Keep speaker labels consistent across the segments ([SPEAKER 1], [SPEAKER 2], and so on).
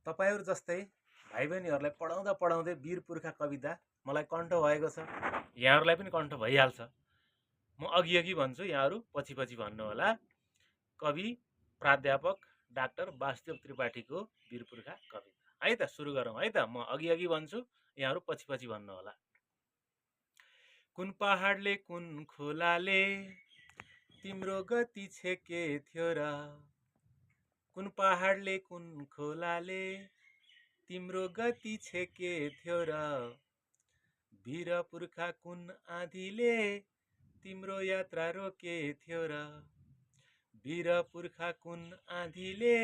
[SPEAKER 1] तपाईहरु जस्तै भाइ बहिनीहरुलाई पढाउँदा पढाउँदै वीर पुर्खा कविता मलाई कण्ठ भएको छ, यहाँहरुलाई पनि कण्ठ भइहाल्छ। म अघि अघि भन्छु, यहाँहरु पछि पछि भन्नु होला। कवि प्राध्यापक डाक्टर वासुदेव त्रिपाठीको वीर पुर्खा कविता। है त सुरु गरौँ है त। म अघि अघि भन्छु, यहाँहरु पछि पछि भन्नु होला। कुन पहाडले कुन खोलाले तिम्रो गति छेके थियो र, कुन पहाडले कुन खोलाले तिम्रो गति छेके थियो र, वीर पुर्खा कुन आँधीले तिम्रो यात्रा रोके थियो र, वीर पुर्खा कुन आँधीले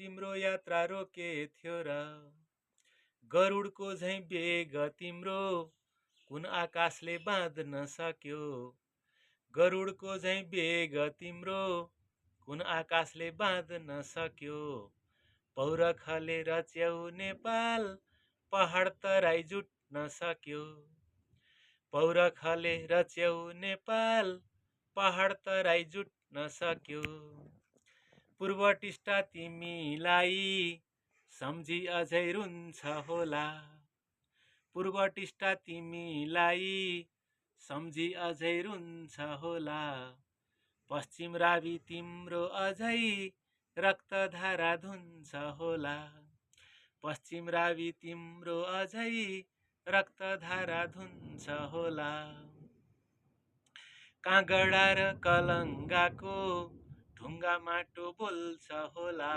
[SPEAKER 1] तिम्रो यात्रा रोके थियो र, गरुडको झैं वेग तिम्रो कुन आकाशले बाँध्न सक्यो, गरुडको झैं वेग तिम्रो कुन आकाशले बाँध्न सक्यो, पौरखले रच्याउ नेपाल पहाड तराई जुट्न सक्यो, पौरखले रच्याउ नेपाल पहाड तराई जुट्न सक्यो, पूर्व टिस्टा तिमीलाई सम्झी अझै रुन्छ होला, पूर्व टिस्टा तिमीलाई सम्झी अझै रुन्छ होला, पश्चिम रावी तिम्रो अझै रक्तधारा धुन्छ होला, पश्चिम रावी तिम्रो अझै रक्तधारा धुन्छ होला, काँगडा र कलङ्गाको ढुङ्गा माटो बोल्छ होला,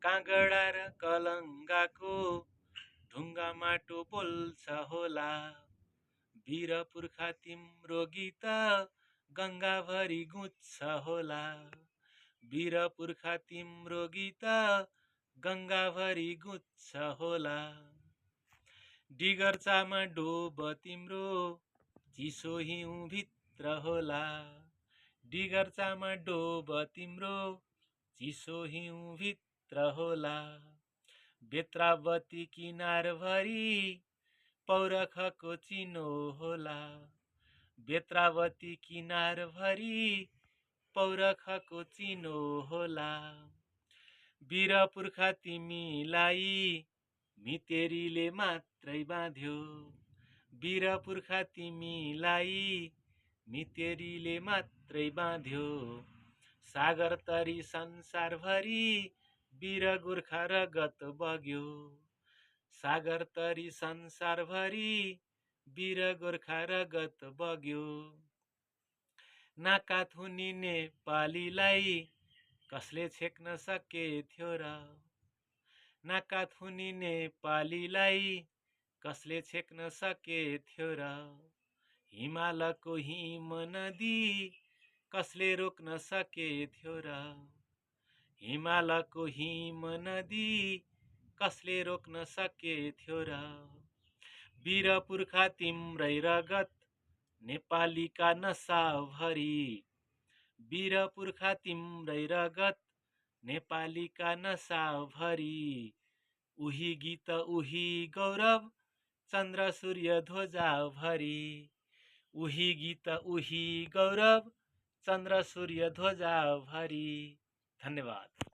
[SPEAKER 1] काँगडा र कलङ्गाको ढुङ्गा माटो बोल्छ होला, वीर पुर्खा तिम्रो गीत गङ्गाभरि गुज्छ होला, वीर पुर्खा तिम्रो गीत गङ्गाभरि गुज्छ होला, डिगर्चामा डोब तिम्रो चिसो हिउँ भित्र होला, डिगर्चामा डोब तिम्रो चिसो हिउँ भित्र होला, बेत्रावती किनारभरि पौरखको चिनो होला, बेत्रावती किनारभरि पौरखको चिनो होला, वीर पुर्खा तिमीलाई मितेरीले मात्रै बाँध्यो, वीर पुर्खा तिमीलाई मितेरीले मात्रै बाँध्यो, सागर तरी संसारभरि वीर गोर्खा रगत बग्यो, सागर तरी संसारभरि वीर गोर्खा रगत बग्यो, नाकाथुनी नेपालीलाई कसले छेक्न सके थियो र, नाकाथुनी नेपालीलाई कसले छेक्न सके थियो र, हिमालको हिम नदी कसले रोक्न सके थियो र, हिमालको हिम नदी कसले रोक्न सके थियो र, वीर पुर्खा तिम्रै रगत नेपालीका नसाभरि, वीर पुर्खा तिम्रै रगत नेपालीका नसाभरि, उही गीत उही गौरव चन्द्र सूर्य ध्वजाभरि, उही गीत उही गौरव चन्द्र सूर्य ध्वजाभरि। धन्यवाद।